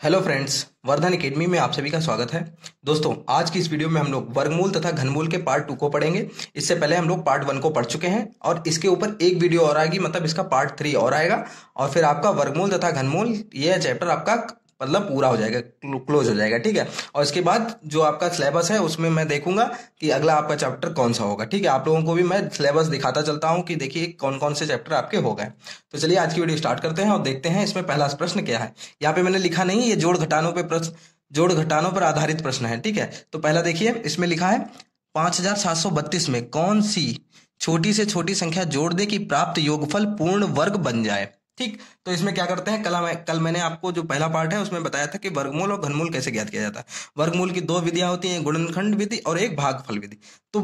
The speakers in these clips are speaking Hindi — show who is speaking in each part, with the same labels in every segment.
Speaker 1: हेलो फ्रेंड्स, वर्धन एकेडमी में आप सभी का स्वागत है। दोस्तों, आज की इस वीडियो में हम लोग वर्गमूल तथा घनमूल के पार्ट 2 को पढ़ेंगे। इससे पहले हम लोग पार्ट 1 को पढ़ चुके हैं और इसके ऊपर एक वीडियो और आएगी, मतलब इसका पार्ट 3 और आएगा और फिर आपका वर्गमूल तथा घनमूल ये चैप्टर आपका मतलब पूरा हो जाएगा, क्लोज हो जाएगा। ठीक है, और इसके बाद जो आपका सिलेबस है उसमें मैं देखूंगा कि अगला आपका चैप्टर कौन सा होगा। ठीक है, आप लोगों को भी मैं सिलेबस दिखाता चलता हूं कि देखिए कौन कौन से चैप्टर आपके हो गए। तो चलिए आज की वीडियो स्टार्ट करते हैं और देखते हैं इसमें पहला प्रश्न क्या है। यहाँ पे मैंने लिखा नहीं, ये जोड़ घटानों पर आधारित प्रश्न है। ठीक है, तो पहला देखिए, इसमें लिखा है 5732 में कौन सी छोटी से छोटी संख्या जोड़ दे कि प्राप्त योगफल पूर्ण वर्ग बन जाए। ठीक, तो इसमें क्या करते हैं, कल मैंने आपको जो पहला पार्ट है उसमें बताया था कि वर्गमूल और घनमूल कैसे ज्ञात किया जाता है। वर्गमूल की दो विधियां होती हैं, गुणनखंड विधि और एक भागफल विधि। तो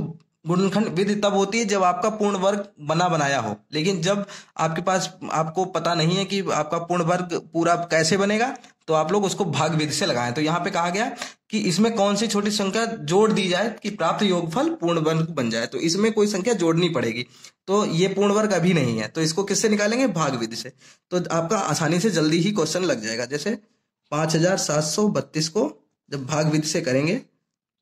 Speaker 1: गुणनखंड विधि तब होती है जब आपका पूर्ण वर्ग बना बनाया हो, लेकिन जब आपके पास आपको पता नहीं है कि आपका पूर्ण वर्ग पूरा कैसे बनेगा तो आप लोग उसको भाग विधि से लगाएं। तो यहाँ पे कहा गया कि इसमें कौन सी छोटी संख्या जोड़ दी जाए कि प्राप्त योगफल पूर्ण वर्ग बन जाए। तो इसमें कोई संख्या जोड़नी पड़ेगी, तो ये पूर्ण वर्ग अभी नहीं है, तो इसको किससे निकालेंगे, भाग विधि से। तो आपका आसानी से जल्दी ही क्वेश्चन लग जाएगा। जैसे 5732 को जब भाग विधि से करेंगे,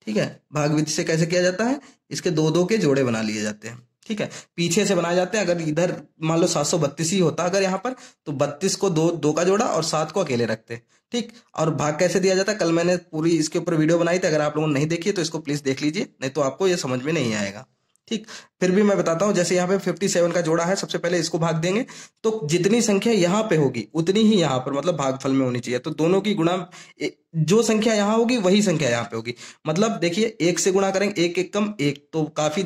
Speaker 1: ठीक है, भाग विधि से कैसे किया जाता है, इसके दो दो के जोड़े बना लिए जाते हैं। ठीक है, पीछे से बनाए जाते हैं। अगर इधर मान लो 732 ही होता अगर यहाँ पर, तो 32 को दो का जोड़ा और 7 को अकेले रखते। ठीक, और भाग कैसे दिया जाता है कल मैंने पूरी इसके ऊपर वीडियो बनाई थी, अगर आप लोगों ने नहीं देखी है तो इसको प्लीज देख लीजिए, नहीं तो आपको ये समझ में नहीं आएगा। ठीक, फिर भी मैं बताता हूं। जैसे यहाँ पे 57 का जोड़ा है, सबसे पहले इसको भाग देंगे तो जितनी संख्या यहाँ पे होगी उतनी ही यहाँ पर मतलब भागफल में होनी चाहिए। तो दोनों की गुणा, जो संख्या यहाँ होगी वही संख्या यहाँ पे होगी। मतलब देखिए, एक से गुणा करेंगे, एक एक कम एक, तो काफी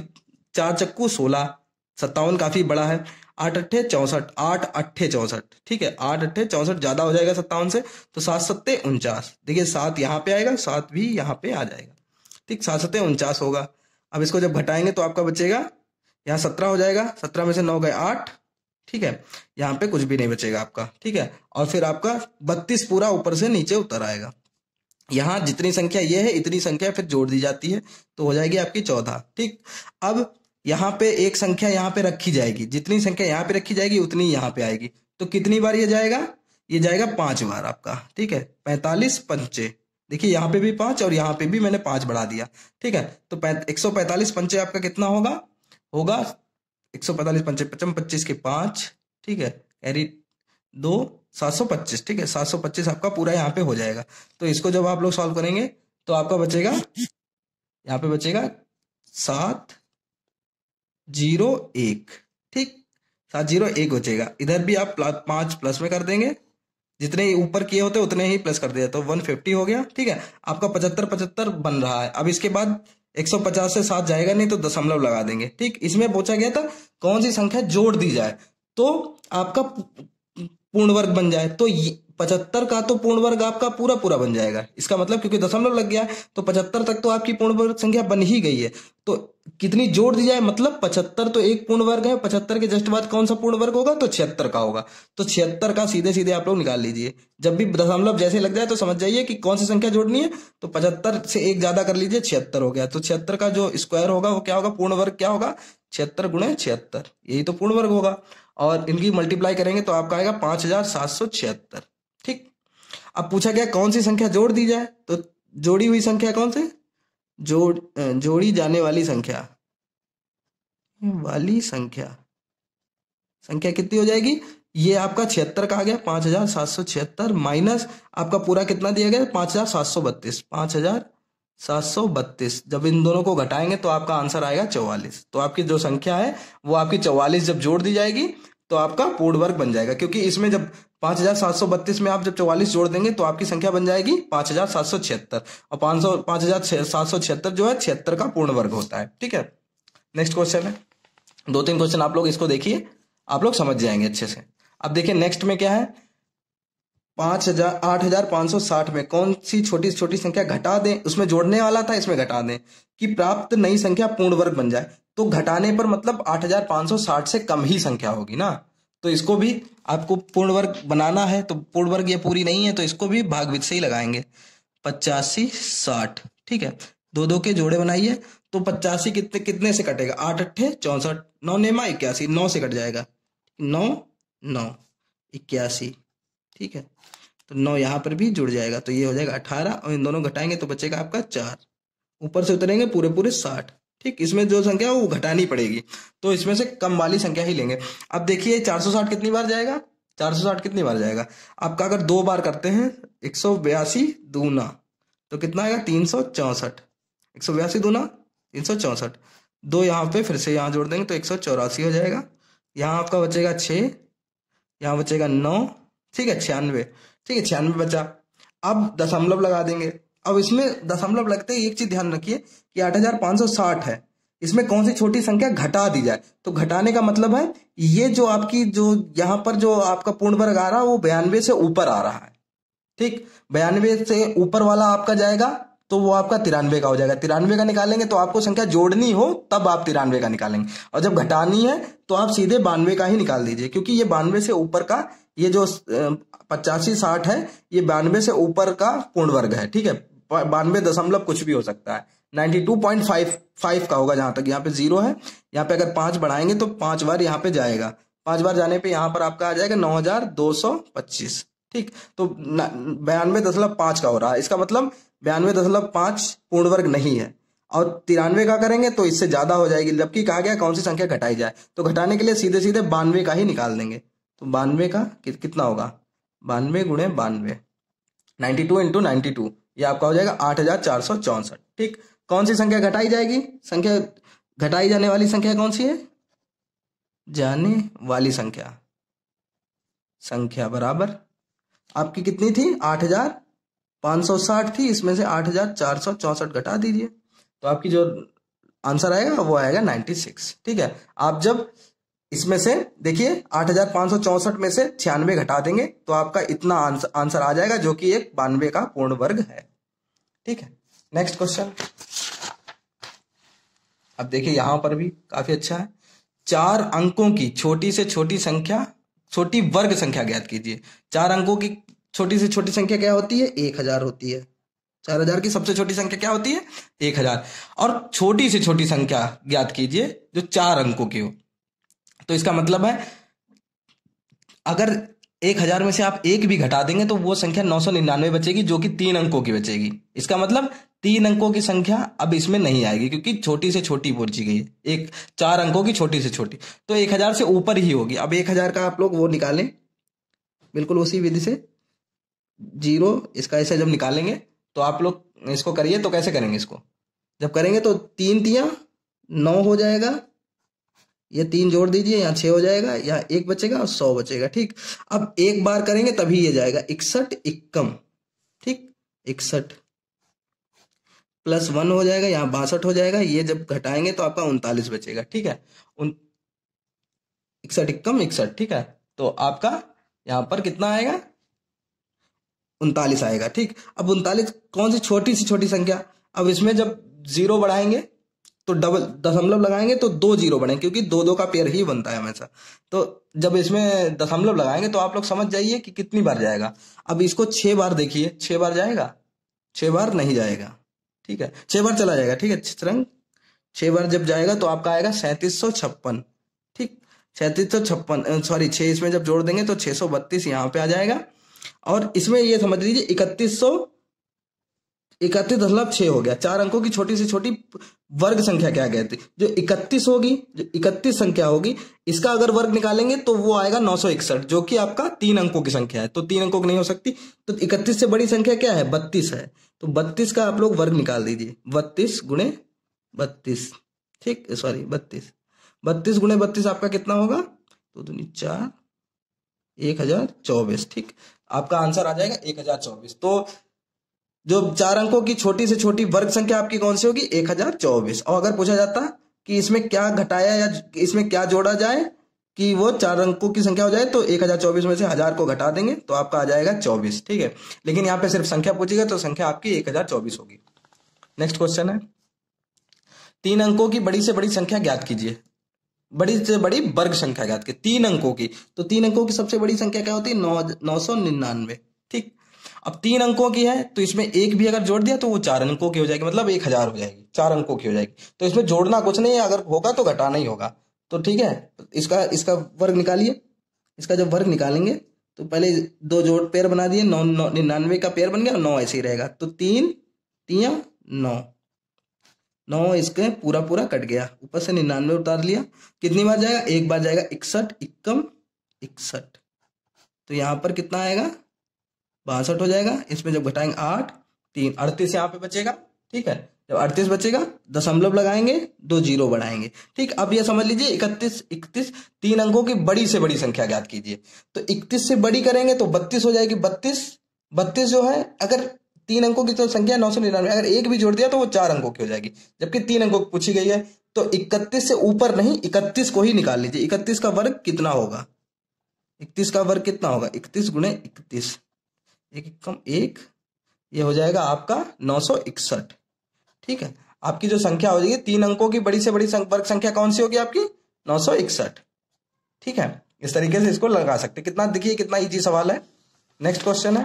Speaker 1: 4 चक्कू 16, 57 काफी बड़ा है, 8 अट्ठे 64, 8 अट्ठे 64। ठीक है, 8 अट्ठे 64 ज्यादा हो जाएगा 57 से, तो 7 सत्ते 49। देखिए 7 यहाँ पे आएगा, 7 भी यहाँ पे आ जाएगा। ठीक, 7 सत्ते 49 होगा। अब इसको जब घटाएंगे तो आपका बचेगा, यहाँ 17 हो जाएगा, 17 में से 9 गए 8। ठीक है, यहाँ पे कुछ भी नहीं बचेगा आपका। ठीक है, और फिर आपका 32 पूरा ऊपर से नीचे उतर आएगा। यहाँ जितनी संख्या ये है इतनी संख्या फिर जोड़ दी जाती है, तो हो जाएगी आपकी 14। ठीक, अब यहाँ पे एक संख्या यहाँ पे रखी जाएगी, जितनी संख्या यहाँ पे रखी जाएगी उतनी यहाँ पे आएगी। तो कितनी बार ये जाएगा, ये जाएगा 5 बार आपका। ठीक है, 45 पंचे, देखिए यहाँ पे भी 5 और यहाँ पे भी मैंने 5 बढ़ा दिया। ठीक है, तो 145 पंचे आपका कितना होगा, 145 पंचे 55, 25 के 5। ठीक है, कैरी 2, 725। ठीक है, 725 आपका पूरा यहाँ पे हो जाएगा। तो इसको जब आप लोग सॉल्व करेंगे तो आपका बचेगा, यहाँ पे बचेगा 701। ठीक, 701 बचेगा। इधर भी आप 5 प्लस में कर देंगे, जितने ऊपर किए होते उतने ही प्लस कर दिया, तो 150 हो गया। ठीक है, आपका 75 बन रहा है। अब इसके बाद 150 से 7 जाएगा नहीं, तो दशमलव लगा देंगे। ठीक, इसमें पूछा गया था कौन सी संख्या जोड़ दी जाए तो आपका पूर्ण वर्ग बन जाए। तो 75 का तो पूर्ण वर्ग आपका पूरा पूरा बन जाएगा, इसका मतलब क्योंकि दशमलव लग गया तो 75 तक तो आपकी पूर्ण वर्ग संख्या बन ही गई है। तो कितनी जोड़ दी जाए, मतलब 75 तो एक पूर्ण वर्ग है, 75 के जस्ट बाद कौन सा पूर्ण वर्ग होगा, तो 76 का होगा। तो 76 का सीधे सीधे आप लोग निकाल लीजिए। जब भी दशमलव जैसे लग जाए तो समझ जाइए कि कौन सी संख्या जोड़नी है। तो 75 से एक ज्यादा कर लीजिए, 76 हो गया। तो 76 का जो स्क्वायर होगा वो क्या होगा, पूर्ण वर्ग क्या होगा, 76 गुणे 76, यही तो पूर्ण वर्ग होगा। और इनकी मल्टीप्लाई करेंगे तो आपका आएगा 5776। ठीक, अब पूछा गया कौन सी संख्या जोड़ दी जाए, तो जोड़ी हुई संख्या कौन सी, जोड़ी जाने वाली संख्या संख्या कितनी हो जाएगी, ये आपका 76 का आ गया, 5776 माइनस आपका पूरा कितना दिया गया, 5732। 5732 जब इन दोनों को घटाएंगे तो आपका आंसर आएगा 44। तो आपकी जो संख्या है वो आपकी 44 जब जोड़ दी जाएगी तो आपका पूर्ण वर्ग बन जाएगा, क्योंकि इसमें जब 5732 में आप जब 44 जोड़ देंगे तो आपकी संख्या बन जाएगी 5776, और 5776 जो है 76 का पूर्ण वर्ग होता है। ठीक है, नेक्स्ट क्वेश्चन है, 2-3 क्वेश्चन आप लोग इसको देखिए, आप लोग समझ जाएंगे अच्छे से। अब देखिए नेक्स्ट में क्या है, 8560 में कौन सी छोटी छोटी संख्या घटा दें, उसमें जोड़ने वाला था इसमें घटा दें कि प्राप्त नई संख्या पूर्ण वर्ग बन जाए। तो घटाने पर मतलब 8560 से कम ही संख्या होगी ना, तो इसको भी आपको पूर्ण वर्ग बनाना है। तो पूर्ण वर्ग ये पूरी नहीं है तो इसको भी भाग विधि से ही लगाएंगे, 85 60। ठीक है, दो दो के जोड़े बनाइए, तो 85 कितने से कटेगा, 8 अट्ठे 64, 9 नेमा 81, 9 से कट जाएगा, 9 9 81। ठीक है, तो 9 यहाँ पर भी जुड़ जाएगा, तो ये हो जाएगा 18 और इन दोनों घटाएंगे तो बचेगा आपका 4। ऊपर से उतरेंगे पूरे पूरे 60। ठीक, इसमें जो संख्या है वो घटानी पड़ेगी, तो इसमें से कम वाली संख्या ही लेंगे। अब देखिए 460 कितनी बार जाएगा, 460 कितनी बार जाएगा आपका, अगर 2 बार करते हैं 182 दूना तो कितना आएगा 364। 182 दूना 364, 2 यहाँ पे फिर से यहाँ जोड़ देंगे तो 184 हो जाएगा। यहाँ आपका बचेगा 6, यहाँ बचेगा 9, ठीक है 96, ठीक है 96 बचा। अब दशमलव लगा देंगे। अब इसमें दशमलव लगते ही एक चीज ध्यान रखिए कि 8560 है, इसमें कौन सी छोटी संख्या घटा दी जाए। तो घटाने का मतलब है ये जो आपकी जो यहाँ पर जो आपका पूर्ण वर्ग आ रहा है वो 92 से ऊपर आ रहा है। ठीक, 92 से ऊपर वाला आपका जाएगा तो वो आपका 93 का हो जाएगा। 93 का निकालेंगे तो आपको संख्या जोड़नी हो तब आप 93 का निकालेंगे, और जब घटानी है तो आप सीधे 92 का ही निकाल दीजिए, क्योंकि ये 92 से ऊपर का, ये जो 8560 है ये 92 से ऊपर का पूर्ण वर्ग है। ठीक है, 92 दशमलव कुछ भी हो सकता है, 92.55 का होगा। जहां तक यहाँ पे 0 है, यहाँ पे अगर 5 बढ़ाएंगे तो 5 बार यहाँ पे जाएगा, 5 बार जाने पे यहाँ पर आपका आ जाएगा 9225। ठीक, तो 92.5 का हो रहा है, इसका मतलब 92.5 पूर्ण वर्ग नहीं है। और 93 का करेंगे तो इससे ज्यादा हो जाएगी, जबकि कहा गया कौन सी संख्या घटाई जाए, तो घटाने के लिए सीधे सीधे 92 का ही निकाल देंगे। तो 92 का कितना होगा, 92 गुणे 92, 92 इंटू 92, ये आपका हो जाएगा 8464। ठीक, कौन सी संख्या घटाई जाएगी, संख्या घटाई जाने वाली संख्या कौन सी है, जाने वाली संख्या, संख्या बराबर आपकी कितनी थी 8560 थी, इसमें से 8464 घटा दीजिए तो आपकी जो आंसर आएगा वो आएगा 96। ठीक है, आप जब इसमें से देखिए 8564 में से 96 घटा देंगे तो आपका इतना आंसर आ जाएगा, जो कि एक 92 का पूर्ण वर्ग है। ठीक है, नेक्स्ट क्वेश्चन। अब देखिए यहां पर भी काफी अच्छा है, 4 अंकों की छोटी से छोटी संख्या, छोटी वर्ग संख्या ज्ञात कीजिए। 4 अंकों की छोटी से छोटी संख्या क्या होती है, 1000 होती है। 4000 की सबसे छोटी संख्या क्या होती है, 1000। और छोटी से छोटी संख्या ज्ञात कीजिए जो 4 अंकों की हो। तो इसका मतलब है अगर 1000 में से आप एक भी घटा देंगे तो वो संख्या 999 बचेगी, जो कि 3 अंकों की बचेगी। इसका मतलब 3 अंकों की संख्या अब इसमें नहीं आएगी, क्योंकि छोटी से छोटी पूछी गई है, एक 4 अंकों की छोटी से छोटी, तो 1000 से ऊपर ही होगी। अब 1000 का आप लोग वो निकालें बिल्कुल उसी विधि से, 0 इसका ऐसे जब निकालेंगे तो आप लोग इसको करिए। तो कैसे करेंगे इसको, जब करेंगे तो 3 तियां 9 हो जाएगा, ये 3 जोड़ दीजिए, यहाँ 6 हो जाएगा, यहाँ 1 बचेगा और 100 बचेगा। ठीक, अब एक बार करेंगे तभी ये जाएगा 61 एकम। ठीक, 61 प्लस 1 हो जाएगा, यहाँ 62 हो जाएगा, ये जब घटाएंगे तो आपका 39 बचेगा। ठीक है, 61 एकम 61। ठीक है, तो आपका यहाँ पर कितना आएगा, 39 आएगा। ठीक, अब 39 कौन सी छोटी सी छोटी संख्या, अब इसमें जब 0 बढ़ाएंगे तो डबल दशमलव लगाएंगे तो 2 0 बने, क्योंकि 2 2 का पेयर ही बनता है हमेशा। तो जब इसमें दशमलव लगाएंगे तो आप लोग समझ जाइए कि कितनी बार जाएगा। अब इसको 6 बार देखिए, 6 बार जाएगा, 6 बार नहीं जाएगा। ठीक है, 6 बार चला जाएगा। ठीक है, चित्रंग 6 बार जब जाएगा तो आपका आएगा 3756। ठीक, 3756 सॉरी 6 इसमें जब जोड़ देंगे तो 632 यहाँ पे आ जाएगा। और इसमें ये समझ लीजिए 31.6 हो गया। 4 अंकों की छोटी से छोटी वर्ग संख्या क्या कहती है, जो 31 होगी, जो 31 संख्या होगी, इसका अगर वर्ग निकालेंगे तो वो आएगा 961, जो कि आपका 3 अंकों की संख्या है। तो 3 अंकों की नहीं हो सकती, तो 31 से बड़ी संख्या क्या है, 32 है। तो 32 का आप लोग वर्ग निकाल दीजिए, 32 गुणे 32। ठीक, सॉरी 32 गुणे 32 आपका कितना होगा, 2 दूनी 4, 1024। ठीक, आपका आंसर आ जाएगा 1024। तो जो 4 अंकों की छोटी से छोटी वर्ग संख्या आपकी कौन सी होगी, 1024। और अगर पूछा जाता कि इसमें क्या घटाया या इसमें क्या जोड़ा जाए कि वो 4 अंकों की संख्या हो जाए, तो 1024 में से 1000 को घटा देंगे तो आपका आ जाएगा 24। ठीक है, लेकिन यहाँ पे सिर्फ संख्या पूछेगा तो संख्या आपकी 1024 होगी। नेक्स्ट क्वेश्चन है, 3 अंकों की बड़ी से बड़ी संख्या ज्ञात कीजिए। बड़ी से बड़ी वर्ग संख्या ज्ञात कीजिए 3 अंकों की। तो 3 अंकों की सबसे बड़ी संख्या क्या होती है, 999। ठीक, अब 3 अंकों की है तो इसमें एक भी अगर जोड़ दिया तो वो 4 अंकों की हो जाएगी, मतलब 1000 हो जाएगी, 4 अंकों की हो जाएगी। तो इसमें जोड़ना कुछ नहीं है, अगर होगा तो घटाना ही होगा। तो ठीक है, इसका वर्ग निकालिए। इसका जब वर्ग निकालेंगे तो पहले दो जोड़ पेयर बना दिए, 99 का पेयर बन गया, 9 ऐसे ही रहेगा। तो 3 तियां 9, 9 इसके पूरा पूरा कट गया, ऊपर से 99 उतार लिया। कितनी बार जाएगा? एक बार जाएगा। 61 इक्कम 61, तो यहाँ पर कितना आएगा? 62 हो जाएगा। इसमें जब घटाएंगे 8 3 38 यहाँ पे बचेगा। ठीक है, जब 38 बचेगा दशमलव लगाएंगे, 2 जीरो बढ़ाएंगे। ठीक, अब ये समझ लीजिए 31 31 3 अंकों की बड़ी से बड़ी संख्या ज्ञात कीजिए। तो 31 से बड़ी करेंगे तो 32 हो जाएगी। 32 जो है, अगर 3 अंकों की तो संख्या 999, अगर एक भी जोड़ दिया तो वो 4 अंकों की हो जाएगी, जबकि 3 अंकों की पूछी गई है। तो 31 से ऊपर नहीं, 31 को ही निकाल लीजिए। 31 का वर्ग कितना होगा? 31 का वर्ग कितना होगा? 31 गुणे 31, एक एकम एक, ये हो जाएगा आपका 961। ठीक है, आपकी जो संख्या हो जाएगी 3 अंकों की बड़ी से बड़ी वर्ग संख्या कौन सी होगी आपकी? 961। ठीक है, इस तरीके से इसको लगा सकते। कितना, देखिए कितना इजी सवाल है। नेक्स्ट क्वेश्चन है,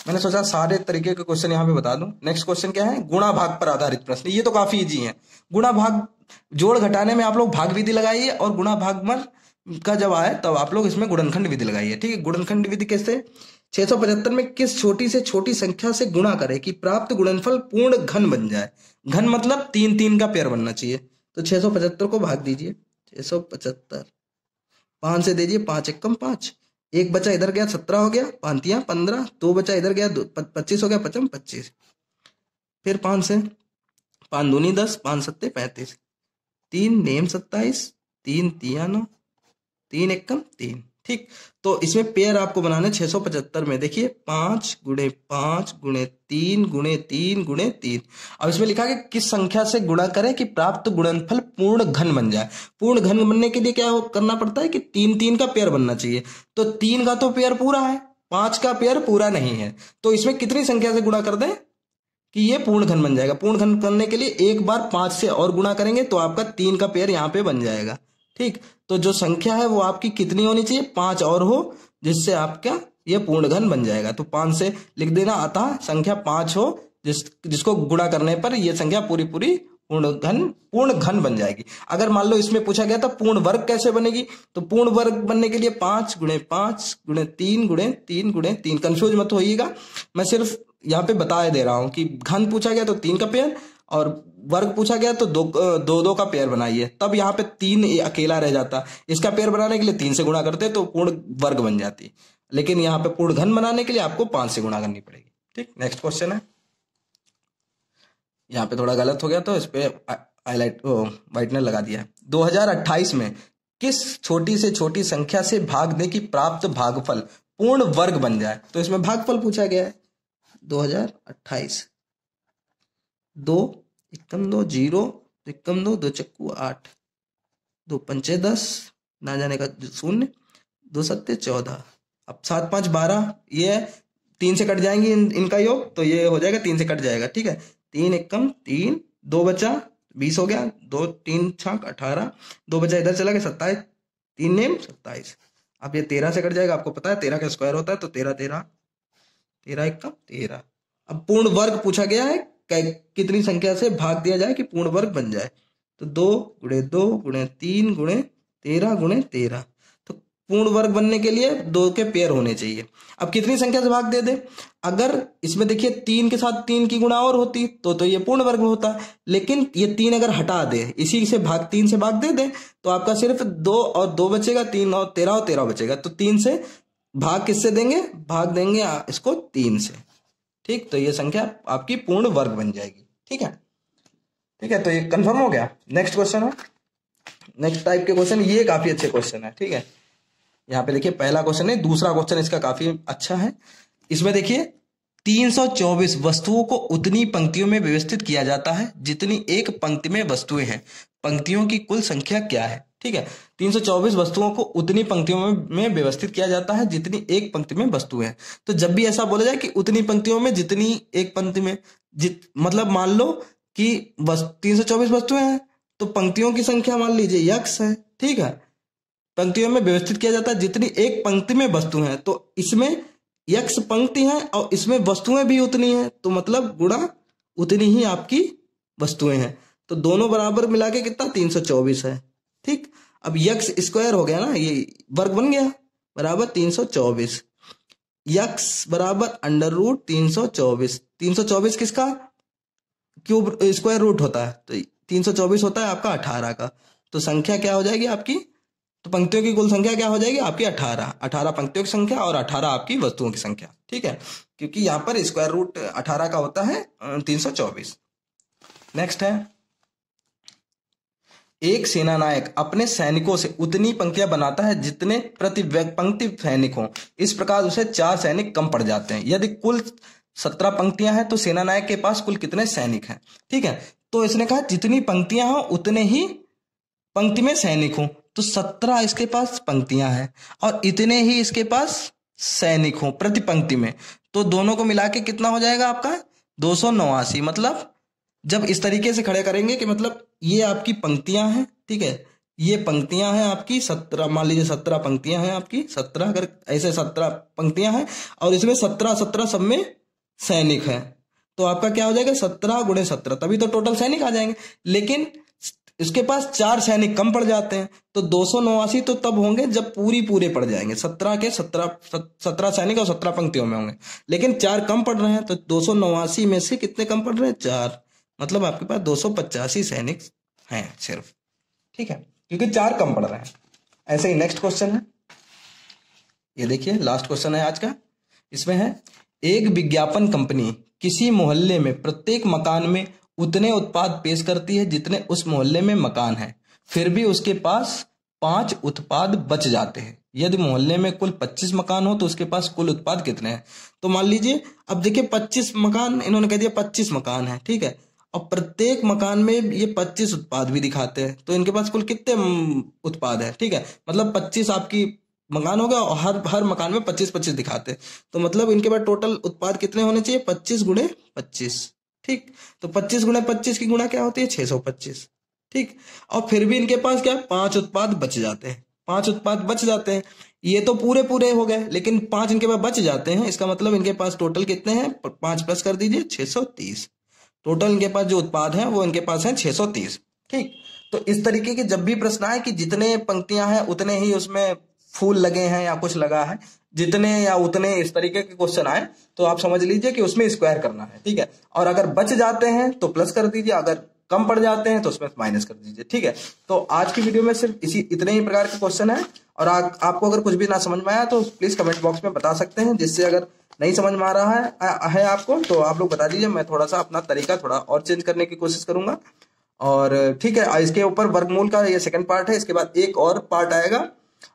Speaker 1: मैंने सोचा सारे तरीके के क्वेश्चन यहाँ पे बता दूं। नेक्स्ट क्वेश्चन क्या है? गुणा भाग पर आधारित प्रश्न। ये तो काफी इजी है। गुणा भाग, जोड़ घटाने में आप लोग भाग विधि लगाइए, और गुणा भाग का जब आए तब आप लोग इसमें गुणनखंड विधि लगाइए। ठीक है, गुणनखंड विधि कैसे? 675 में किस छोटी से छोटी संख्या से गुणा करें कि प्राप्त गुणनफल पूर्ण घन बन जाए? घन मतलब 3 3 का पेयर बनना चाहिए। तो 675 को भाग दीजिए, 675 5 से दीजिए, 5 एकम 5, एक बचा इधर गया 17 हो गया, 5 तियां 15, 2 बचा इधर गया 25 हो गया, 55 25, फिर 5 से 5 दूनी 10, 5 सत्ते 35, 3 नेम 27, 3 तियां 9, 3 एकम 3। ठीक, तो इसमें पेयर आपको बनाना है 675 में। देखिए 5 गुणे 5 गुणे 3 गुणे 3 गुणे 3। अब इसमें लिखा है कि किस संख्या से गुणा करें कि प्राप्त गुणनफल पूर्ण घन बन जाए। पूर्ण घन बनने के लिए क्या करना पड़ता है कि 3 3 का पेयर बनना चाहिए। तो 3 का तो पेयर पूरा है, 5 का पेयर पूरा नहीं है। तो इसमें कितनी संख्या से गुणा कर दें कि ये पूर्ण घन बन जाएगा? पूर्ण घन करने के लिए एक बार 5 से और गुणा करेंगे तो आपका 3 का पेयर यहाँ पे बन जाएगा। ठीक, तो जो संख्या है वो आपकी कितनी होनी चाहिए? 5 और हो, जिससे आपका ये पूर्ण घन बन जाएगा। तो 5 से लिख देना, अतः संख्या 5 हो जिसको गुणा करने पर ये संख्या पूरी पूरी पूर्ण घन बन जाएगी। अगर मान लो इसमें पूछा गया था पूर्ण वर्ग कैसे बनेगी, तो पूर्ण वर्ग बनने के लिए 5 गुणे 5 गुणे 3 गुणे 3 गुणे 3। कंफ्यूज मत होइएगा, मैं सिर्फ यहाँ पे बता दे रहा हूं कि घन पूछा गया तो 3 का पेयर, और वर्ग पूछा गया तो दो का पेयर बनाइए। तब यहाँ पे 3 अकेला रह जाता, इसका पेयर बनाने के लिए 3 से गुणा करते तो पूर्ण वर्ग बन जाती, लेकिन यहाँ पे पूर्ण घन बनाने के लिए आपको 5 से गुणा करनी पड़ेगी। ठीक, नेक्स्ट क्वेश्चन है, यहाँ पे थोड़ा गलत हो गया तो इस पे हाईलाइट व्हाइटनर लगा दिया है। 2028 में किस छोटी से छोटी संख्या से भाग दें कि प्राप्त भागफल पूर्ण वर्ग बन जाए? तो इसमें भागफल पूछा गया है 2028। 2 एकम 2 जीरो, एकम 2 2 चक्कू 8, 2 पंचे 10, ना जाने का 0, 2 सत्ते 14, अब 7 5 12, ये 3 से कट जाएंगे इनका योग, तो ये हो जाएगा 3 से कट जाएगा। ठीक है, 3 एकम 3, 2 बचा 20 हो गया, 2 3 छाक 18, 2 बचा इधर चला गया 27, 3 नेम 27। अब ये 13 से कट जाएगा, आपको पता है 13 का स्क्वायर होता है, तो 13 13 13 एकम 13। अब पूर्ण वर्ग पूछा गया है, कितनी संख्या से भाग दिया जाए कि पूर्ण वर्ग बन जाए? तो 2 गुणे 2 गुणे 3 गुणे 13 गुणे 13। तो पूर्ण वर्ग बनने के लिए 2 के पेयर होने चाहिए। अब कितनी संख्या से भाग दे दे? अगर इसमें देखिए 3 के साथ 3 की गुणा और होती तो ये पूर्ण वर्ग होता, लेकिन ये 3 अगर हटा दे, इसी से भाग 3 से भाग दे दे तो आपका सिर्फ 2 और 2 बचेगा, 3 और 13 बचेगा। तो 3 से भाग किससे देंगे? भाग देंगे इसको 3 से। ठीक, तो ये संख्या आपकी पूर्ण वर्ग बन जाएगी। ठीक है, ठीक है, तो ये कंफर्म हो गया। नेक्स्ट क्वेश्चन है, नेक्स्ट टाइप के क्वेश्चन, ये काफी अच्छे क्वेश्चन है। ठीक है, यहाँ पे देखिए पहला क्वेश्चन है, दूसरा क्वेश्चन इसका काफी अच्छा है। इसमें देखिए 324 वस्तुओं को उतनी पंक्तियों में व्यवस्थित किया जाता है जितनी एक पंक्ति में वस्तुएं हैं। पंक्तियों की कुल संख्या क्या है? ठीक है, 324 वस्तुओं को उतनी पंक्तियों में व्यवस्थित किया जाता है जितनी एक पंक्ति में वस्तुएं हैं। तो जब भी ऐसा बोला जाए कि उतनी पंक्तियों में जितनी एक पंक्ति में, मतलब मान लो कि 324 वस्तुएं हैं तो पंक्तियों की संख्या मान लीजिए x है। ठीक है, पंक्तियों में व्यवस्थित किया जाता है जितनी एक पंक्ति में वस्तु हैं, तो इसमें x पंक्ति है और इसमें वस्तुएं भी उतनी हैं, तो मतलब गुणा उतनी ही आपकी वस्तुएं हैं। तो दोनों बराबर मिला के कितना? 324 है। ठीक, अब x स्क्वायर हो गया ना, ये वर्ग बन गया, बराबर 324, यक्स बराबर अंडर रूट 324। 324 किसका क्यूब स्क्वायर रूट होता है, तो 324 होता है आपका 18 का। तो संख्या क्या हो जाएगी आपकी, तो पंक्तियों की कुल संख्या क्या हो जाएगी आपकी 18। 18 पंक्तियों की संख्या और 18 आपकी वस्तुओं की संख्या, ठीक है, क्योंकि यहाँ पर स्क्वायर रूट 18 का होता है 324। नेक्स्ट है, एक सेनानायक अपने सैनिकों से उतनी पंक्तियां बनाता है जितने प्रति पंक्ति सैनिक हों। इस प्रकार उसे 4 सैनिक कम पड़ जाते हैं। यदि कुल 17 पंक्तियां हैं तो सेनानायक के पास कुल कितने सैनिक हैं, ठीक है। तो इसने कहा जितनी पंक्तियां हो उतने ही पंक्ति में सैनिक हो, तो 17 इसके पास पंक्तियां हैं और इतने ही इसके पास सैनिक हो प्रति पंक्ति में, तो दोनों को मिला के कितना हो जाएगा आपका 289। मतलब जब इस तरीके से खड़े करेंगे कि मतलब ये आपकी पंक्तियां हैं, ठीक है, ये पंक्तियां हैं आपकी 17, मान लीजिए 17 पंक्तियां हैं आपकी 17, अगर ऐसे 17 पंक्तियां हैं और इसमें 17 सब में सैनिक है, तो आपका क्या हो जाएगा 17 गुणे 17, तभी तो टोटल सैनिक आ जाएंगे। लेकिन इसके पास 4 सैनिक कम पड़ जाते हैं, तो 289 तो तब होंगे जब पूरे पड़ जाएंगे, 17 के 17 सैनिक और 17 पंक्तियों में होंगे, लेकिन 4 कम पड़ रहे हैं, तो 289 में से कितने कम पड़ रहे हैं 4, मतलब आपके पास 285 सैनिक हैं सिर्फ, ठीक है, क्योंकि 4 कम पड़ रहे हैं। ऐसे ही नेक्स्ट क्वेश्चन है, ये देखिए लास्ट क्वेश्चन है आज का। इसमें है, एक विज्ञापन कंपनी किसी मोहल्ले में प्रत्येक मकान में उतने उत्पाद पेश करती है जितने उस मोहल्ले में मकान है, फिर भी उसके पास 5 उत्पाद बच जाते हैं। यदि मोहल्ले में कुल 25 मकान हो तो उसके पास कुल उत्पाद कितने हैं। तो मान लीजिए, अब देखिए 25 मकान, इन्होंने कह दिया 25 मकान है, ठीक है, और प्रत्येक मकान में ये 25 उत्पाद भी दिखाते हैं, तो इनके पास कुल कितने उत्पाद है, ठीक है, मतलब 25 आपकी मकान होगा और हर मकान में 25-25 दिखाते हैं, तो मतलब इनके पास टोटल उत्पाद कितने होने चाहिए 25 गुणे 25, ठीक। तो 25 गुणे 25 की गुणा क्या होती है 625, ठीक। और फिर भी इनके पास क्या 5 उत्पाद बच जाते हैं, 5 उत्पाद बच जाते हैं। ये तो पूरे हो गए, लेकिन 5 इनके पास बच जाते हैं, इसका मतलब इनके पास टोटल कितने हैं, 5 प्लस कर दीजिए 630। टोटल इनके पास जो उत्पाद हैं वो इनके पास हैं 630, ठीक। तो इस तरीके के जब भी प्रश्न आए कि जितने पंक्तियां हैं उतने ही उसमें फूल लगे हैं या कुछ लगा है, जितने या उतने, इस तरीके के क्वेश्चन आए तो आप समझ लीजिए कि उसमें स्क्वायर करना है, ठीक है। और अगर बच जाते हैं तो प्लस कर दीजिए, अगर कम पड़ जाते हैं तो उसमें माइनस कर दीजिए, ठीक है। तो आज की वीडियो में सिर्फ इतने ही प्रकार के क्वेश्चन है, और आपको अगर कुछ भी ना समझ में आया तो प्लीज कमेंट बॉक्स में बता सकते हैं, जिससे अगर नहीं समझ में आ रहा है आपको तो आप लोग बता दीजिए, मैं थोड़ा सा अपना तरीका थोड़ा और चेंज करने की कोशिश करूंगा। और ठीक है, इसके ऊपर वर्गमूल का ये सेकंड पार्ट है, इसके बाद एक और पार्ट आएगा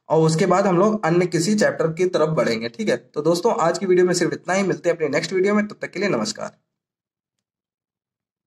Speaker 1: और उसके बाद हम लोग अन्य किसी चैप्टर की तरफ बढ़ेंगे, ठीक है। तो दोस्तों आज की वीडियो में सिर्फ इतना ही, मिलते हैं अपनी नेक्स्ट वीडियो में, तब तक के लिए नमस्कार।